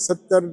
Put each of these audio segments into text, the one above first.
70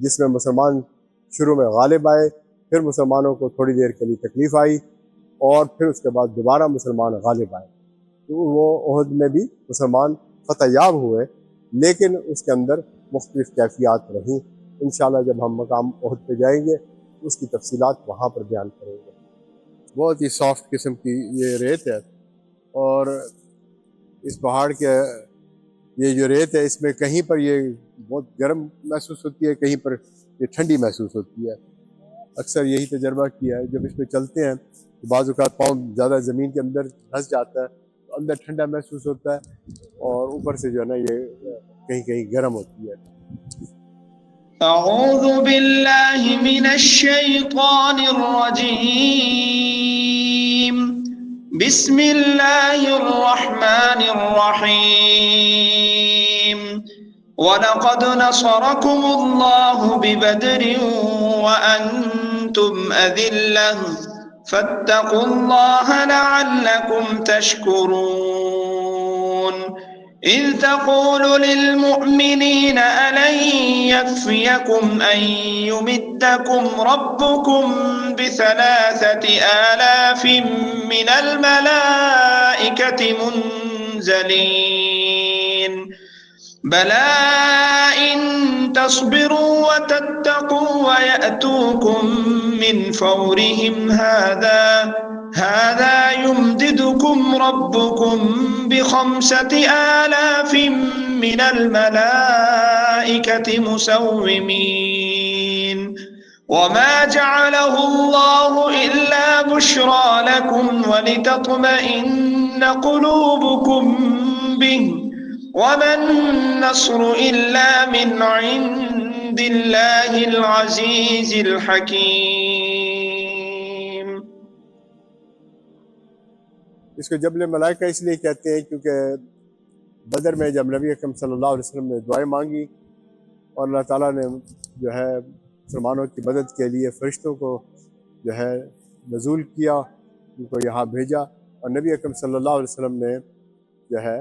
جس میں مسلمان شروع میں غالب آئے، پھر مسلمانوں کو تھوڑی دیر کے لیے تکلیف آئی، اور پھر اس کے بعد دوبارہ مسلمان غالب آئے۔ تو وہ عہد میں بھی مسلمان فتح یاب ہوئے، لیکن اس کے اندر مختلف کیفیات رہیں۔ انشاءاللہ جب ہم مقام عہد پہ جائیں گے اس کی تفصیلات وہاں پر بیان کریں گے۔ بہت ہی سافٹ قسم کی یہ ریت ہے، اور اس پہاڑ کے یہ جو ریت ہے اس میں کہیں پر یہ بہت گرم محسوس ہوتی ہے، کہیں پر یہ ٹھنڈی محسوس ہوتی ہے۔ اکثر یہی تجربہ کیا ہے، جب اس پہ چلتے ہیں تو بعض اوقات پاؤں زیادہ زمین کے اندر دھنس جاتا ہے تو اندر ٹھنڈا محسوس ہوتا ہے، اور اوپر سے جو ہے نا یہ کہیں کہیں گرم ہوتی ہے۔ اعوذ باللہ من الشیطان الرجیم، بسم اللہ الرحمن الرحیم۔ وَلَقَدْ نَصَرَكُمُ اللَّهُ بِبَدْرٍ وَأَنْتُمْ أَذِلَّةٌ فَاتَّقُوا اللَّهَ لَعَلَّكُمْ تَشْكُرُونَ۔ إِذْ تَقُولُ لِلْمُؤْمِنِينَ أَلَنْ يَكْفِيَكُمْ أَنْ يُمِدَّكُمْ رَبُّكُمْ ب3,000 مِنَ الْمَلَائِكَةِ مُنْزَلِينَ بَلَىٰ إِن تَصْبِرُوا وَتَتَّقُوا وَيَأْتُوكُم مِّنْ فَوْرِهِمْ هَٰذَا يُمْدِدْكُمْ رَبُّكُم ب5,000 مِّنَ الْمَلَائِكَةِ مُسَوِّمِينَ وَمَا جَعَلَهُ اللَّهُ إِلَّا بُشْرَىٰ لَكُمْ وَلِتَطْمَئِنَّ قُلُوبُكُم بِهِ وَمَا النَّصْرُ إِلَّا مِنْ عِندِ اللَّهِ الْعَزِيزِ الْحَكِيمِ۔ اس کو جبل ملائکہ اس لیے کہتے ہیں کیونکہ بدر میں جب نبی اکرم صلی اللہ علیہ وسلم نے دعائیں مانگی اور اللہ تعالیٰ نے جو ہے مسلمانوں کی مدد کے لیے فرشتوں کو جو ہے نزول کیا، ان کو یہاں بھیجا، اور نبی اکرم صلی اللہ علیہ وسلم نے جو ہے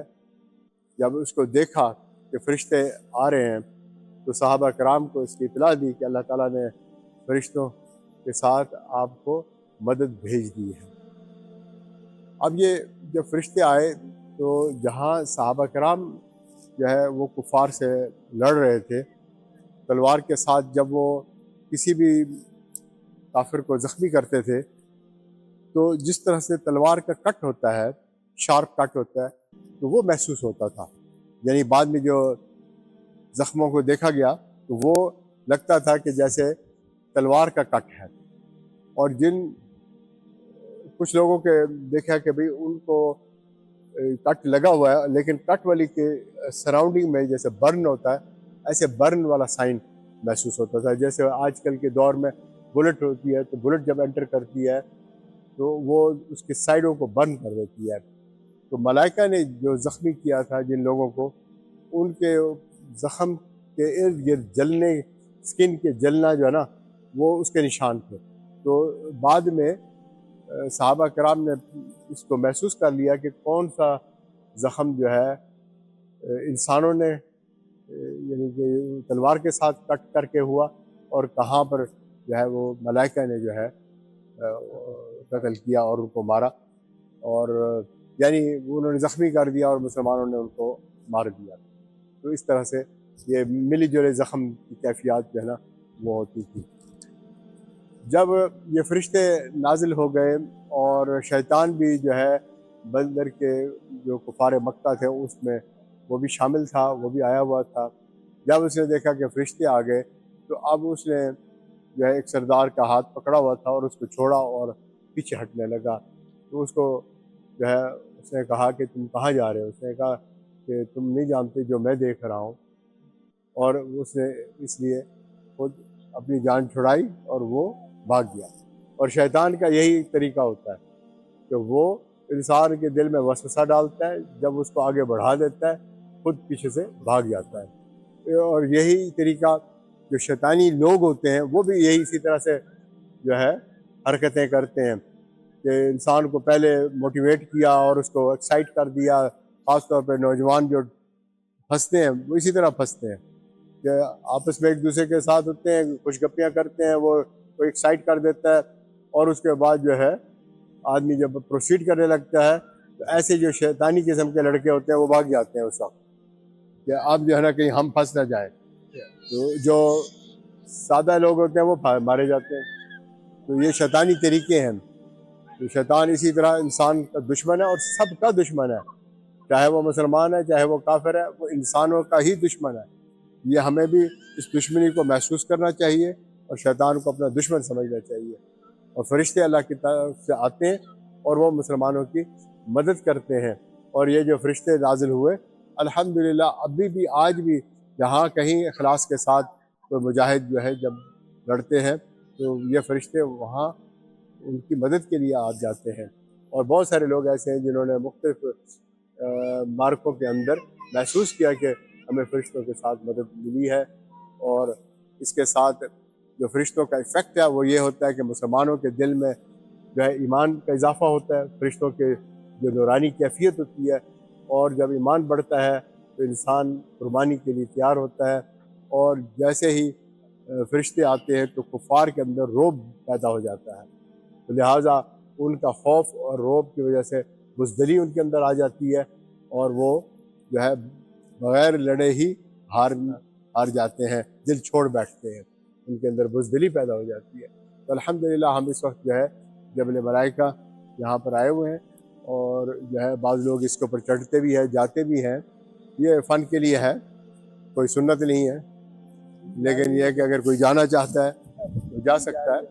جب اس کو دیکھا کہ فرشتے آ رہے ہیں تو صحابہ کرام کو اس کی اطلاع دی کہ اللہ تعالیٰ نے فرشتوں کے ساتھ آپ کو مدد بھیج دی ہے۔ اب یہ جب فرشتے آئے تو جہاں صحابہ کرام جو ہے وہ کفار سے لڑ رہے تھے تلوار کے ساتھ، جب وہ کسی بھی کافر کو زخمی کرتے تھے تو جس طرح سے تلوار کا کٹ ہوتا ہے، شارپ کٹ ہوتا ہے، تو وہ محسوس ہوتا تھا۔ یعنی بعد میں جو زخموں کو دیکھا گیا تو وہ لگتا تھا کہ جیسے تلوار کا کٹ ہے، اور جن کچھ لوگوں کے دیکھا کہ بھئی ان کو کٹ لگا ہوا ہے لیکن کٹ والی کے سراؤنڈنگ میں جیسے برن ہوتا ہے، ایسے برن والا سائن محسوس ہوتا تھا۔ جیسے آج کل کے دور میں بلٹ ہوتی ہے تو بلٹ جب انٹر کرتی ہے تو وہ اس کے سائڈوں کو برن کر دیتی ہے۔ تو ملائکہ نے جو زخمی کیا تھا جن لوگوں کو، ان کے زخم کے ارد گرد جلنے، سکن کے جلنا جو ہے نا وہ اس کے نشان تھے۔ تو بعد میں صحابہ کرام نے اس کو محسوس کر لیا کہ کون سا زخم جو ہے انسانوں نے یعنی کہ تلوار کے ساتھ کٹ کر کے ہوا، اور کہاں پر جو ہے وہ ملائکہ نے جو ہے قتل کیا اور ان کو مارا، اور یعنی انہوں نے زخمی کر دیا اور مسلمانوں نے ان کو مار دیا۔ تو اس طرح سے یہ ملی جلے زخم کی کیفیات جو ہے نا وہ ہوتی تھی۔ جب یہ فرشتے نازل ہو گئے اور شیطان بھی جو ہے بدر کے جو کفار مکہ تھے اس میں وہ بھی شامل تھا، وہ بھی آیا ہوا تھا، جب اس نے دیکھا کہ فرشتے آ گئے تو اب اس نے جو ہے ایک سردار کا ہاتھ پکڑا ہوا تھا اور اس کو چھوڑا اور پیچھے ہٹنے لگا۔ تو اس کو جو ہے اس نے کہا کہ تم کہاں جا رہے ہو؟ اس نے کہا کہ تم نہیں جانتے جو میں دیکھ رہا ہوں، اور اس نے اس لیے خود اپنی جان چھڑائی اور وہ بھاگ گیا۔ اور شیطان کا یہی طریقہ ہوتا ہے کہ وہ انسان کے دل میں وسوسہ ڈالتا ہے، جب اس کو آگے بڑھا دیتا ہے خود پیچھے سے بھاگ جاتا ہے۔ اور یہی طریقہ جو شیطانی لوگ ہوتے ہیں وہ بھی یہی اسی طرح سے جو ہے حرکتیں کرتے ہیں کہ انسان کو پہلے موٹیویٹ کیا اور اس کو ایکسائٹ کر دیا، خاص طور پہ نوجوان جو پھنستے ہیں وہ اسی طرح پھنستے ہیں کہ آپس میں ایک دوسرے کے ساتھ ہوتے ہیں, خوش گپیاں کرتے ہیں, وہ ایکسائٹ کر دیتا ہے, اور اس کے بعد جو ہے آدمی جب پروسیڈ کرنے لگتا ہے تو ایسے جو شیطانی قسم کے لڑکے ہوتے ہیں وہ بھاگ جاتے ہیں اس وقت کہ اب جو ہے نا کہیں ہم پھنس نہ جائیں. تو جو سادہ لوگ ہوتے ہیں وہ مارے جاتے ہیں. تو یہ شیطانی طریقے ہیں. تو شیطان اسی طرح انسان کا دشمن ہے اور سب کا دشمن ہے, چاہے وہ مسلمان ہے چاہے وہ کافر ہے, وہ انسانوں کا ہی دشمن ہے. یہ ہمیں بھی اس دشمنی کو محسوس کرنا چاہیے اور شیطان کو اپنا دشمن سمجھنا چاہیے. اور فرشتے اللہ کی طرف سے آتے ہیں اور وہ مسلمانوں کی مدد کرتے ہیں. اور یہ جو فرشتے نازل ہوئے الحمدللہ ابھی بھی آج بھی جہاں کہیں اخلاص کے ساتھ کوئی مجاہد جو ہے جب لڑتے ہیں تو یہ فرشتے وہاں ان کی مدد کے لیے آ جاتے ہیں. اور بہت سارے لوگ ایسے ہیں جنہوں نے مختلف مارکوں کے اندر محسوس کیا کہ ہمیں فرشتوں کے ساتھ مدد ملی ہے. اور اس کے ساتھ جو فرشتوں کا ایفیکٹ ہے وہ یہ ہوتا ہے کہ مسلمانوں کے دل میں جو ہے ایمان کا اضافہ ہوتا ہے, فرشتوں کے جو نورانی کیفیت ہوتی ہے, اور جب ایمان بڑھتا ہے تو انسان قربانی کے لیے تیار ہوتا ہے. اور جیسے ہی فرشتے آتے ہیں تو کفار کے اندر رعب پیدا ہو جاتا ہے, تو لہٰذا ان کا خوف اور رعب کی وجہ سے بزدلی ان کے اندر آ جاتی ہے اور وہ جو ہے بغیر لڑے ہی ہار جاتے ہیں, دل چھوڑ بیٹھتے ہیں, ان کے اندر بزدلی پیدا ہو جاتی ہے. تو الحمدللہ ہم اس وقت جو ہے جبل ملائکہ یہاں پر آئے ہوئے ہیں, اور جو ہے بعض لوگ اس کے اوپر چڑھتے بھی ہیں جاتے بھی ہیں. یہ فن کے لیے ہے, کوئی سنت نہیں ہے, لیکن یہ ہے کہ اگر کوئی جانا چاہتا ہے تو جا سکتا ہے.